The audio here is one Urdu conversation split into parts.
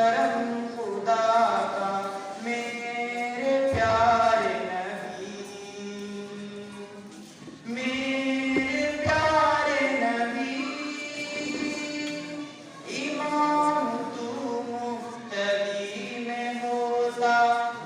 کرم خدا کا میرے پیارے نبی، میرے پیارے نبی، امام تو مقتدی میں ہوتا،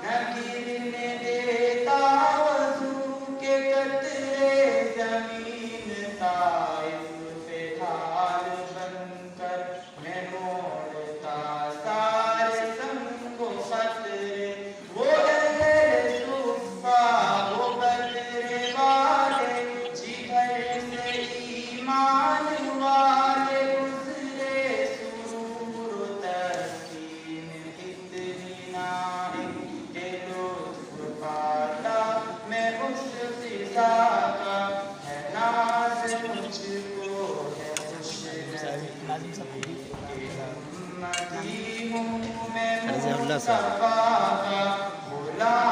نہ گرنے دیتا وضو کے قطرے زمین، طائف پہ ڈھال بن کر میں موڑتا سارے سنگ و خطرے، وہ اہل صفا وہ بدر والے، جگر سے ایمان والے گزرے، سرور و تسکین اتنی نائم کہ لطف پاتا میں اس فضا کا، ہے ناز مجھ کو ہے خوش نصیبی کہ امتی ہوں میں مصطفیٰ کا، غلام